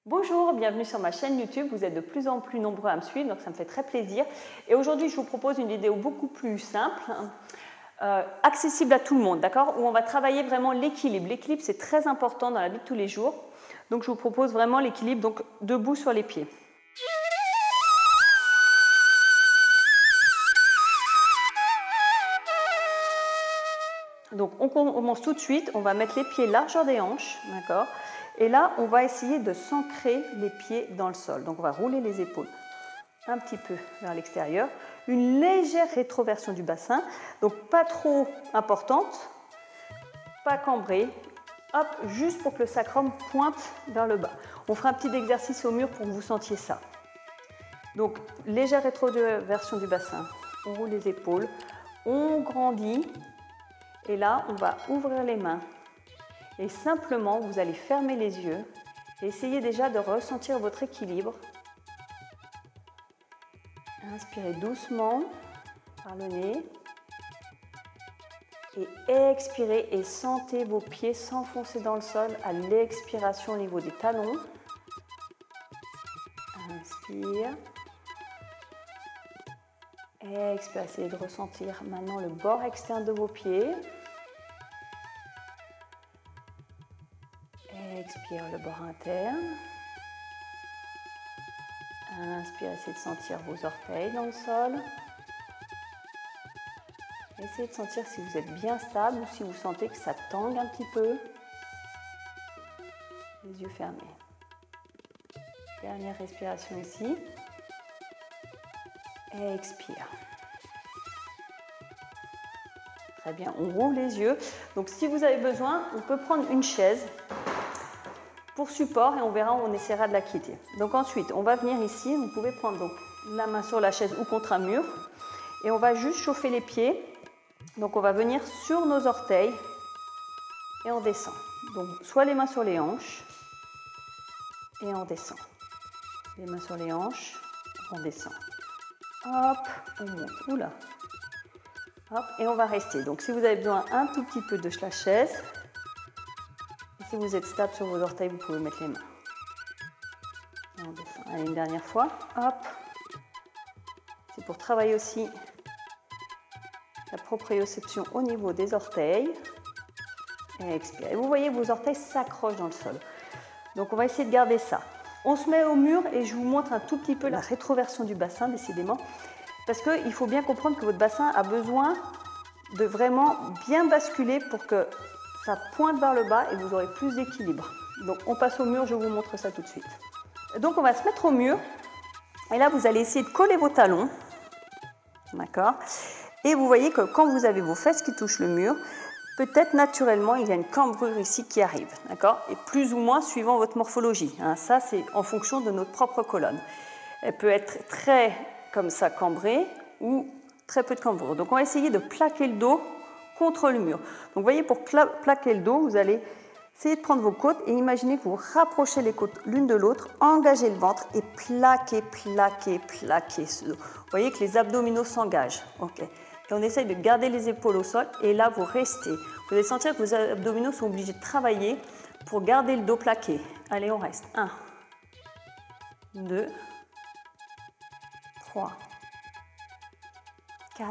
Bonjour, bienvenue sur ma chaîne YouTube. Vous êtes de plus en plus nombreux à me suivre, donc ça me fait très plaisir. Et aujourd'hui, je vous propose une vidéo beaucoup plus simple, accessible à tout le monde, d'accord, où on va travailler vraiment l'équilibre. L'équilibre, c'est très important dans la vie de tous les jours. Donc, je vous propose vraiment l'équilibre, donc debout sur les pieds. Donc, on commence tout de suite. On va mettre les pieds largeur des hanches, d'accord. Et là, on va essayer de s'ancrer les pieds dans le sol. Donc, on va rouler les épaules un petit peu vers l'extérieur. Une légère rétroversion du bassin. Donc, pas trop importante, pas cambrée. Hop, juste pour que le sacrum pointe vers le bas. On fera un petit exercice au mur pour que vous sentiez ça. Donc, légère rétroversion du bassin. On roule les épaules. On grandit. Et là, on va ouvrir les mains. Et simplement, vous allez fermer les yeux et essayer déjà de ressentir votre équilibre. Inspirez doucement par le nez. Et expirez et sentez vos pieds s'enfoncer dans le sol à l'expiration au niveau des talons. Inspire. Expire, essayez de ressentir maintenant le bord externe de vos pieds. Expire le bord interne. Inspire, essayez de sentir vos orteils dans le sol. Essayez de sentir si vous êtes bien stable ou si vous sentez que ça tangue un petit peu. Les yeux fermés. Dernière respiration ici. Expire. Très bien, on roule les yeux. Donc si vous avez besoin, on peut prendre une chaise pour support et on verra, on essaiera de la quitter. Donc ensuite, on va venir ici, vous pouvez prendre donc la main sur la chaise ou contre un mur et on va juste chauffer les pieds. Donc on va venir sur nos orteils et on descend. Donc soit les mains sur les hanches et on descend. Les mains sur les hanches, on descend. Hop, on monte. Oula. Hop, et on va rester. Donc si vous avez besoin un tout petit peu de la chaise, si vous êtes stable sur vos orteils, vous pouvez mettre les mains. Et on descend. Allez, une dernière fois. Hop. C'est pour travailler aussi la proprioception au niveau des orteils. Et expirez. Vous voyez, vos orteils s'accrochent dans le sol. Donc on va essayer de garder ça. On se met au mur et je vous montre un tout petit peu la rétroversion du bassin, décidément. Parce qu'il faut bien comprendre que votre bassin a besoin de vraiment bien basculer pour que ça pointe vers le bas et vous aurez plus d'équilibre. Donc on passe au mur, je vous montre ça tout de suite. Donc on va se mettre au mur. Et là, vous allez essayer de coller vos talons. D'accord ? Et vous voyez que quand vous avez vos fesses qui touchent le mur, peut-être naturellement, il y a une cambrure ici qui arrive, d'accord ? Et plus ou moins suivant votre morphologie. Hein. Ça, c'est en fonction de notre propre colonne. Elle peut être très, comme ça, cambrée ou très peu de cambrure. Donc, on va essayer de plaquer le dos contre le mur. Donc, vous voyez, pour plaquer le dos, vous allez essayer de prendre vos côtes et imaginez que vous rapprochez les côtes l'une de l'autre, engagez le ventre et plaquez, plaquez, plaquez ce dos. Vous voyez que les abdominaux s'engagent. Ok. Et on essaye de garder les épaules au sol et là vous restez. Vous allez sentir que vos abdominaux sont obligés de travailler pour garder le dos plaqué. Allez, on reste. 1, 2, 3, 4,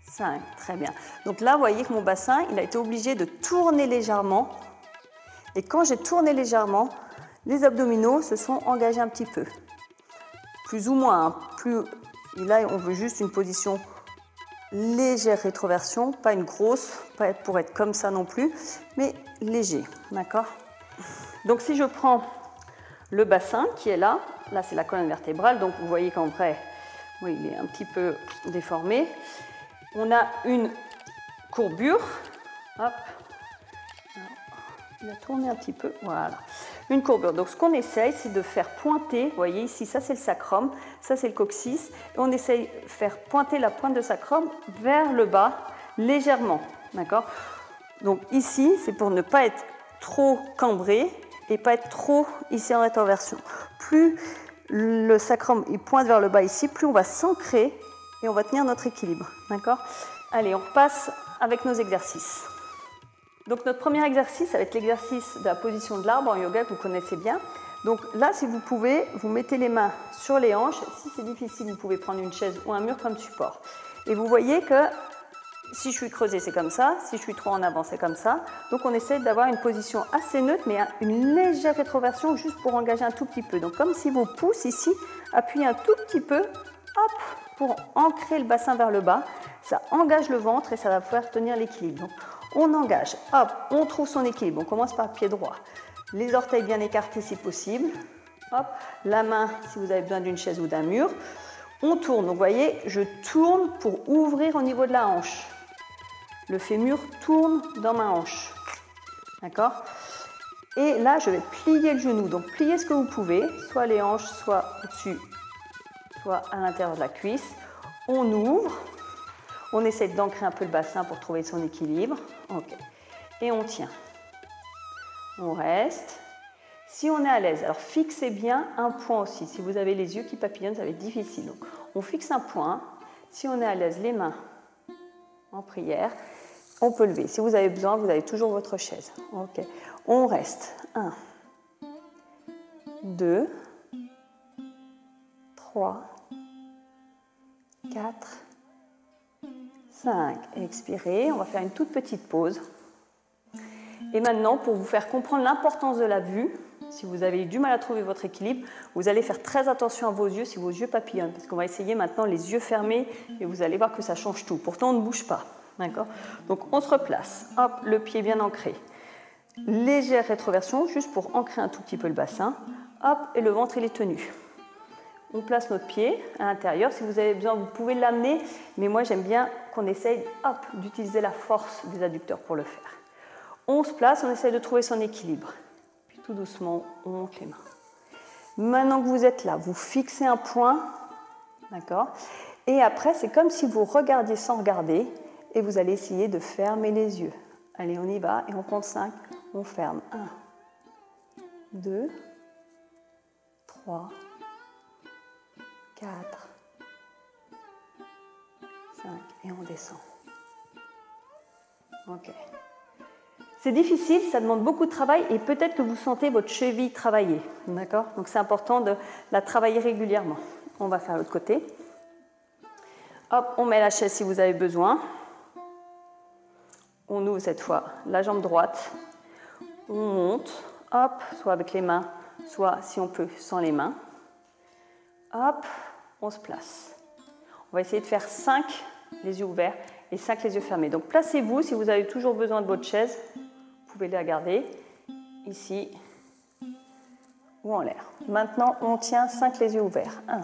5. Très bien. Donc là, vous voyez que mon bassin, il a été obligé de tourner légèrement. Et quand j'ai tourné légèrement, les abdominaux se sont engagés un petit peu. Plus ou moins, hein. Et là, on veut juste une position légère rétroversion, pas une grosse, pas pour être comme ça non plus, mais léger, d'accord ? Donc si je prends le bassin qui est là c'est la colonne vertébrale, donc vous voyez qu'en vrai, oui, il est un petit peu déformé. On a une courbure, hop, il a tourné un petit peu, voilà. Une courbure. Donc ce qu'on essaye, c'est de faire pointer, vous voyez ici, ça c'est le sacrum, ça c'est le coccyx, et on essaye de faire pointer la pointe de sacrum vers le bas, légèrement, d'accord ? Donc ici, c'est pour ne pas être trop cambré et pas être trop ici en rétroversion. Plus le sacrum il pointe vers le bas ici, plus on va s'ancrer et on va tenir notre équilibre, d'accord ? Allez, on repasse avec nos exercices. Donc notre premier exercice, ça va être l'exercice de la position de l'arbre en yoga que vous connaissez bien. Donc là, si vous pouvez, vous mettez les mains sur les hanches. Si c'est difficile, vous pouvez prendre une chaise ou un mur comme support. Et vous voyez que si je suis creusée, c'est comme ça. Si je suis trop en avant, c'est comme ça. Donc on essaie d'avoir une position assez neutre, mais une légère rétroversion juste pour engager un tout petit peu. Donc comme si vos pouces ici appuient un tout petit peu, hop, pour ancrer le bassin vers le bas. Ça engage le ventre et ça va faire tenir l'équilibre. Donc on engage, hop, on trouve son équilibre. On commence par le pied droit. Les orteils bien écartés si possible. Hop, la main si vous avez besoin d'une chaise ou d'un mur. On tourne, donc vous voyez, je tourne pour ouvrir au niveau de la hanche. Le fémur tourne dans ma hanche. D'accord? Et là, je vais plier le genou. Donc pliez ce que vous pouvez, soit les hanches, soit au-dessus, soit à l'intérieur de la cuisse. On ouvre. On essaie d'ancrer un peu le bassin pour trouver son équilibre. Ok. Et on tient. On reste. Si on est à l'aise, alors fixez bien un point aussi. Si vous avez les yeux qui papillonnent, ça va être difficile. Donc, on fixe un point. Si on est à l'aise, les mains en prière, on peut lever. Si vous avez besoin, vous avez toujours votre chaise. Ok. On reste. 1, 2, 3, 4, 5. Expirez. On va faire une toute petite pause. Et maintenant, pour vous faire comprendre l'importance de la vue, si vous avez eu du mal à trouver votre équilibre, vous allez faire très attention à vos yeux si vos yeux papillonnent. Parce qu'on va essayer maintenant les yeux fermés et vous allez voir que ça change tout. Pourtant, on ne bouge pas. D'accord ? Donc, on se replace. Hop, le pied bien ancré. Légère rétroversion, juste pour ancrer un tout petit peu le bassin. Hop, et le ventre, il est tenu. On place notre pied à l'intérieur. Si vous avez besoin, vous pouvez l'amener. Mais moi, j'aime bien qu'on essaye d'utiliser la force des adducteurs pour le faire. On se place, on essaye de trouver son équilibre. Puis tout doucement, on monte les mains. Maintenant que vous êtes là, vous fixez un point. D'accord ? Et après, c'est comme si vous regardiez sans regarder. Et vous allez essayer de fermer les yeux. Allez, on y va. Et on compte 5. On ferme. 1, 2, 3, 4, 5. Et on descend. Ok. C'est difficile, ça demande beaucoup de travail et peut-être que vous sentez votre cheville travailler. D'accord ? Donc c'est important de la travailler régulièrement. On va faire l'autre côté. Hop, on met la chaise si vous avez besoin. On ouvre cette fois la jambe droite. On monte. Hop, soit avec les mains, soit si on peut sans les mains. Hop, on se place. On va essayer de faire 5 les yeux ouverts et 5 les yeux fermés. Donc placez-vous si vous avez toujours besoin de votre chaise. Vous pouvez la garder ici ou en l'air. Maintenant, on tient 5 les yeux ouverts. 1.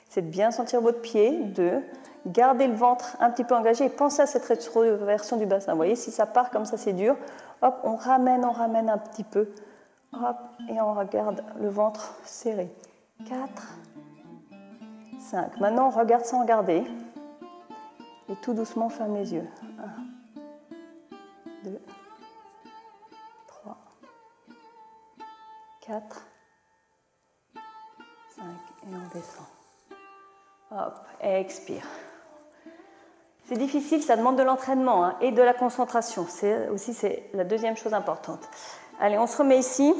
C'est de bien sentir votre pied. 2. Gardez le ventre un petit peu engagé et pensez à cette rétroversion du bassin. Vous voyez, si ça part comme ça, c'est dur. Hop, on ramène un petit peu. Hop, et on regarde le ventre serré. 4, 5. Maintenant, on regarde sans regarder. Et tout doucement, on ferme les yeux. 1, 2, 3, 4, 5. Et on descend. Hop, expire. C'est difficile, ça demande de l'entraînement et de la concentration. C'est la deuxième chose importante. Allez, on se remet ici.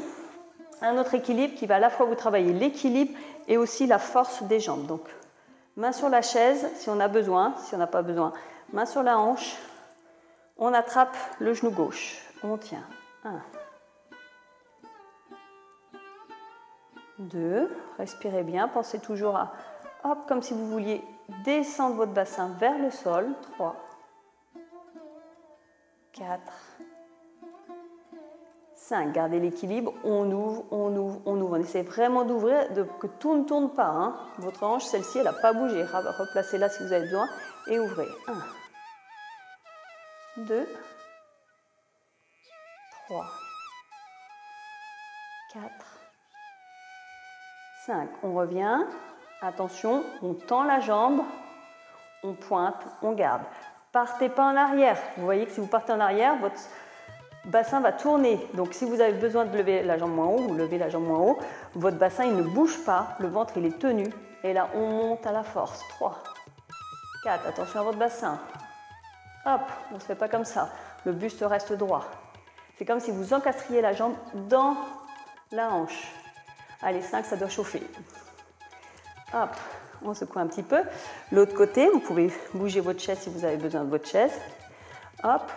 Un autre équilibre qui va à la fois vous travailler l'équilibre et aussi la force des jambes. Donc, main sur la chaise si on a besoin, si on n'a pas besoin. Main sur la hanche. On attrape le genou gauche. On tient. 1, 2. Respirez bien. Pensez toujours à, hop, comme si vous vouliez descendre votre bassin vers le sol. 3, 4, 5. Gardez l'équilibre. On ouvre, on ouvre, on ouvre. On essaie vraiment d'ouvrir, que tout ne tourne pas. Votre hanche, celle-ci, elle n'a pas bougé. Replacez-la si vous avez besoin et ouvrez. 1, 2, 3, 4, 5. On revient. Attention, on tend la jambe, on pointe, on garde. Partez pas en arrière. Vous voyez que si vous partez en arrière, votre bassin va tourner. Donc si vous avez besoin de lever la jambe moins haut, vous levez la jambe moins haut. Votre bassin, il ne bouge pas. Le ventre, il est tenu. Et là, on monte à la force. 3, 4. Attention à votre bassin. Hop, on ne se fait pas comme ça. le buste reste droit. C'est comme si vous encastriez la jambe dans la hanche. Allez, 5, ça doit chauffer. Hop, on secoue un petit peu. L'autre côté, vous pouvez bouger votre chaise si vous avez besoin de votre chaise. Hop,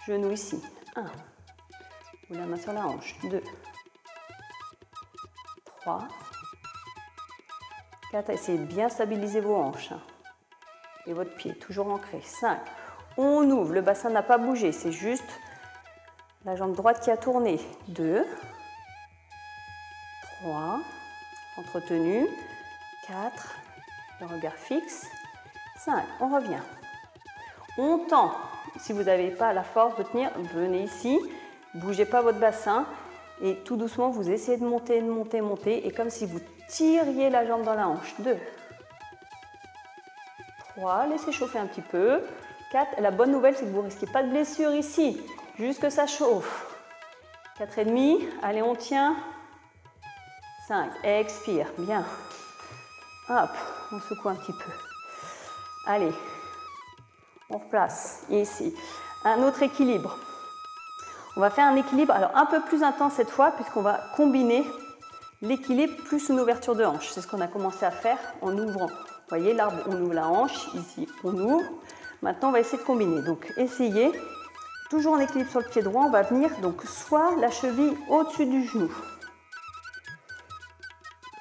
genou ici. 1, ou la main sur la hanche. 2, 3, 4, essayez de bien stabiliser vos hanches. Et votre pied, toujours ancré. 5, on ouvre, le bassin n'a pas bougé, c'est juste la jambe droite qui a tourné. 2, 3, entretenu. 4, le regard fixe. 5, on revient. On tend. Si vous n'avez pas la force de tenir, venez ici. Bougez pas votre bassin. Et tout doucement, vous essayez de monter, de monter, monter. Et comme si vous tiriez la jambe dans la hanche. 2, 3, laissez chauffer un petit peu. 4, la bonne nouvelle, c'est que vous ne risquez pas de blessure ici. Juste que ça chauffe. 4,5, allez, on tient. 5, expire, bien. Hop, on secoue un petit peu. Allez, on replace ici. Un autre équilibre. On va faire un équilibre, alors un peu plus intense cette fois, puisqu'on va combiner l'équilibre plus une ouverture de hanche. C'est ce qu'on a commencé à faire en ouvrant. Vous voyez, l'arbre, on ouvre la hanche, ici, on ouvre. Maintenant, on va essayer de combiner. Donc, essayez, toujours en équilibre sur le pied droit, on va venir donc soit la cheville au-dessus du genou.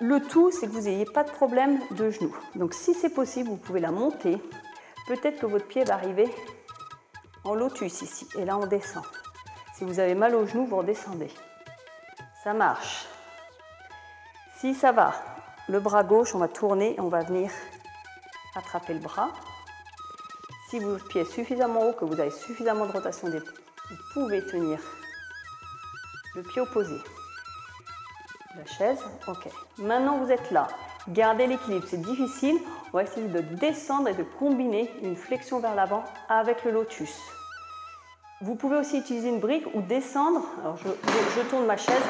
Le tout, c'est que vous n'ayez pas de problème de genou. Donc, si c'est possible, vous pouvez la monter. Peut-être que votre pied va arriver en lotus ici. Et là, on descend. Si vous avez mal au genou, vous redescendez. Ça marche. Si ça va, le bras gauche, on va tourner et on va venir attraper le bras. Si votre pied est suffisamment haut, que vous avez suffisamment de rotation d'épaule, vous pouvez tenir le pied opposé. La chaise, ok. Maintenant, vous êtes là. Gardez l'équilibre, c'est difficile. On va essayer de descendre et de combiner une flexion vers l'avant avec le lotus. Vous pouvez aussi utiliser une brique ou descendre. Alors, je tourne ma chaise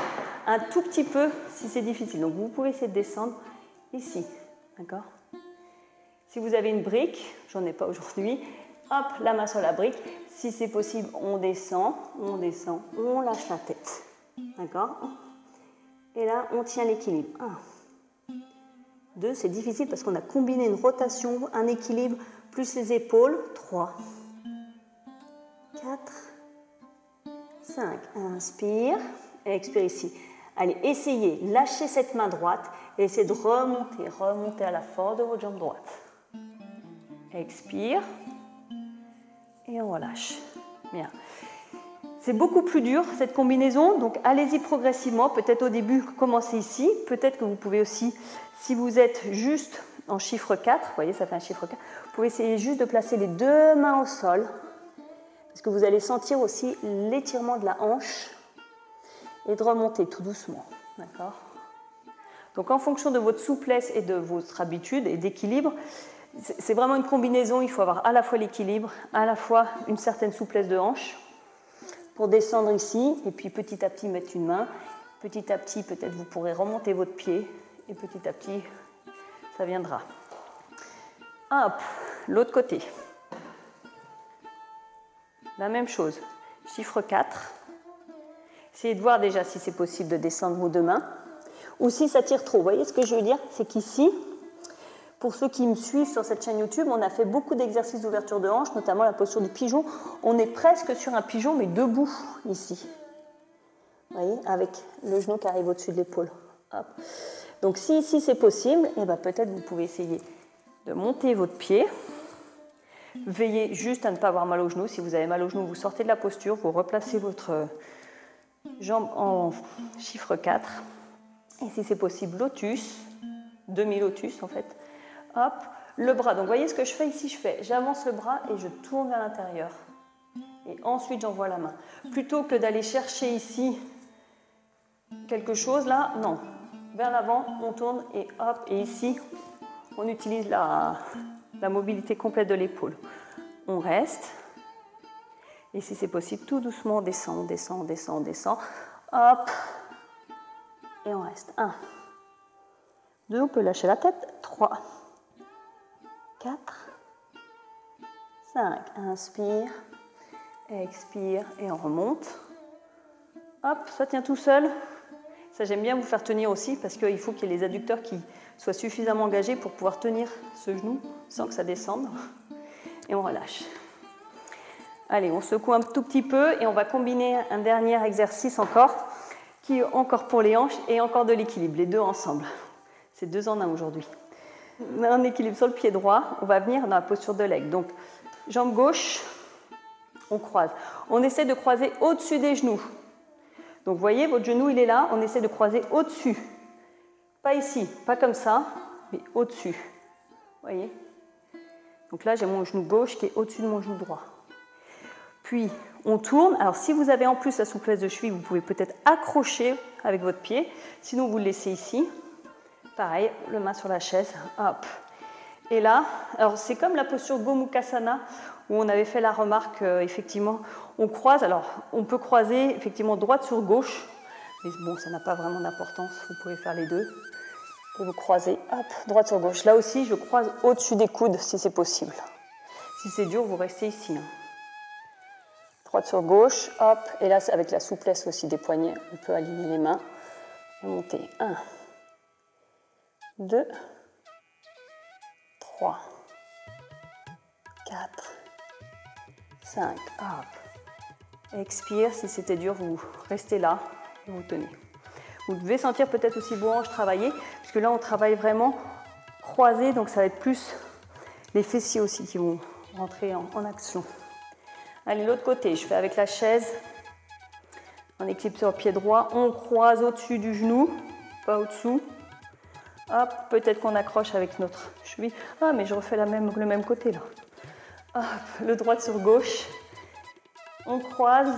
un tout petit peu si c'est difficile. Donc, vous pouvez essayer de descendre ici. D'accord ? Si vous avez une brique, j'en ai pas aujourd'hui, hop, la main sur la brique. Si c'est possible, on descend, on lâche la tête. D'accord ? Et là, on tient l'équilibre. 1, 2, c'est difficile parce qu'on a combiné une rotation, un équilibre, plus les épaules. 3, 4, 5. Inspire et expire ici. Allez, essayez, lâchez cette main droite et essayez de remonter à la force de votre jambe droite. Expire et on relâche. Bien. C'est beaucoup plus dur cette combinaison, donc allez-y progressivement. Peut-être au début, commencez ici. Peut-être que vous pouvez aussi, si vous êtes juste en chiffre 4, vous voyez, ça fait un chiffre 4, vous pouvez essayer juste de placer les deux mains au sol, parce que vous allez sentir aussi l'étirement de la hanche et de remonter tout doucement. D'accord ? Donc en fonction de votre souplesse et de votre habitude et d'équilibre, c'est vraiment une combinaison. Il faut avoir à la fois l'équilibre, à la fois une certaine souplesse de hanche, pour descendre ici, et puis petit à petit mettre une main. Petit à petit, peut-être vous pourrez remonter votre pied, et petit à petit, ça viendra. Hop, l'autre côté. La même chose, chiffre 4. Essayez de voir déjà si c'est possible de descendre vos deux mains, ou si ça tire trop. Vous voyez ce que je veux dire? C'est qu'ici, pour ceux qui me suivent sur cette chaîne YouTube, on a fait beaucoup d'exercices d'ouverture de hanche, notamment la posture du pigeon. On est presque sur un pigeon, mais debout, ici. Vous voyez, avec le genou qui arrive au-dessus de l'épaule. Hop. Donc, si ici c'est possible, eh ben, peut-être vous pouvez essayer de monter votre pied. Veillez juste à ne pas avoir mal au genou. Si vous avez mal au genou, vous sortez de la posture, vous replacez votre jambe en chiffre 4. Et si c'est possible, lotus, demi-lotus en fait. Hop, le bras. Donc, vous voyez ce que je fais ici, j'avance le bras et je tourne vers l'intérieur. Et ensuite, j'envoie la main. Plutôt que d'aller chercher ici quelque chose, là, non. Vers l'avant, on tourne et hop, et ici, on utilise la mobilité complète de l'épaule. On reste. Et si c'est possible, tout doucement, on descend, on descend, on descend, on descend. Hop. Et on reste. 1. 2, on peut lâcher la tête. 3. 4, 5, inspire, Expire et on remonte. Hop, ça tient tout seul. Ça, j'aime bien vous faire tenir aussi parce qu'il faut qu'il y ait les adducteurs qui soient suffisamment engagés pour pouvoir tenir ce genou sans que ça descende. Et on relâche. Allez, on secoue un tout petit peu et on va combiner un dernier exercice encore, qui est encore pour les hanches et encore de l'équilibre, les deux ensemble. C'est 2 en 1 aujourd'hui. Un équilibre sur le pied droit, on va venir dans la posture de leg. Donc, jambe gauche, on croise. On essaie de croiser au-dessus des genoux. Donc, vous voyez, votre genou, il est là, on essaie de croiser au-dessus. Pas ici, pas comme ça, mais au-dessus. Vous voyez? Donc là, j'ai mon genou gauche qui est au-dessus de mon genou droit. Puis, on tourne. Alors, si vous avez en plus la souplesse de cheville, vous pouvez peut-être accrocher avec votre pied. Sinon, vous le laissez ici. Pareil, le main sur la chaise. Hop. Et là, alors c'est comme la posture Gomukhasana, où on avait fait la remarque, effectivement, on croise. Alors, on peut croiser, effectivement, droite sur gauche. Mais bon, ça n'a pas vraiment d'importance. Vous pouvez faire les deux. Et vous croisez, hop, droite sur gauche. Là aussi, je croise au-dessus des coudes, si c'est possible. Si c'est dur, vous restez ici. Droite sur gauche, hop, et là, avec la souplesse aussi des poignets, on peut aligner les mains et monter. 1, 2, 3, 4, 5, hop. Expire, si c'était dur, vous restez là et vous tenez. Vous devez sentir peut-être aussi vos hanches travailler, puisque là, on travaille vraiment croisé, donc ça va être plus les fessiers aussi qui vont rentrer en action. Allez, l'autre côté, je fais avec la chaise, en équilibre sur le pied droit, on croise au-dessus du genou, pas au-dessous. Hop, peut-être qu'on accroche avec notre cheville. Ah, mais je refais le même côté là. Hop, le droit sur gauche, on croise,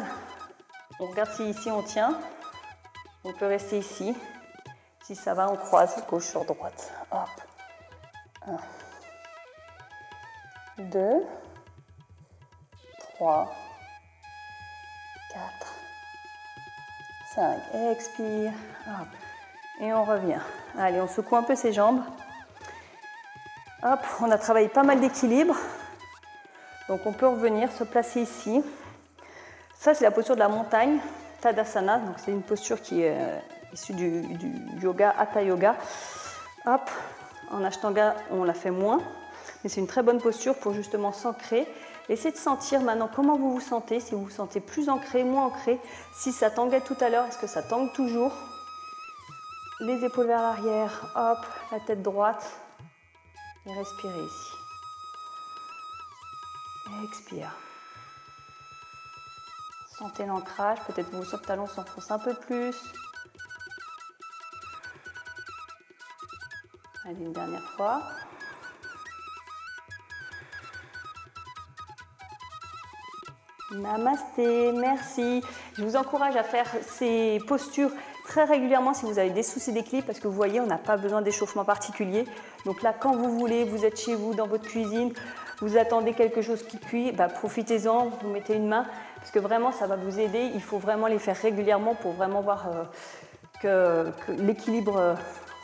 on regarde si ici on tient, on peut rester ici. Si ça va, on croise gauche sur droite. Hop, 1, 2, 3, 4, 5, expire, hop, et on revient. Allez, on secoue un peu ses jambes. Hop, on a travaillé pas mal d'équilibre. Donc on peut revenir, se placer ici. Ça, c'est la posture de la montagne, Tadasana. Donc c'est une posture qui est issue du yoga, Hatha Yoga. Hop, en Ashtanga, on la fait moins. Mais c'est une très bonne posture pour justement s'ancrer. Essayez de sentir maintenant comment vous vous sentez, si vous vous sentez plus ancré, moins ancré, si ça tanguait tout à l'heure, est-ce que ça tangue toujours? Les épaules vers l'arrière, hop, la tête droite, et respirez ici. Et expire. Sentez l'ancrage, peut-être que vos talons s'enfoncent un peu plus. Allez, une dernière fois. Namasté, merci. Je vous encourage à faire ces postures très régulièrement si vous avez des soucis d'équilibre parce que vous voyez, on n'a pas besoin d'échauffement particulier. Donc là, quand vous voulez, vous êtes chez vous, dans votre cuisine, vous attendez quelque chose qui cuit, profitez-en, vous mettez une main parce que vraiment, ça va vous aider. Il faut vraiment les faire régulièrement pour vraiment voir que l'équilibre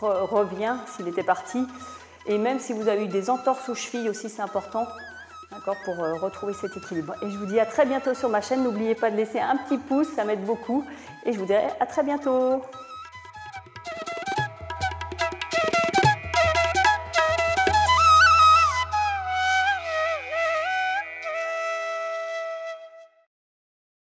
revient s'il était parti. Et même si vous avez eu des entorses aux chevilles aussi, c'est important. D'accord, pour retrouver cet équilibre. Et je vous dis à très bientôt sur ma chaîne. N'oubliez pas de laisser un petit pouce, ça m'aide beaucoup. Et je vous dirai à très bientôt.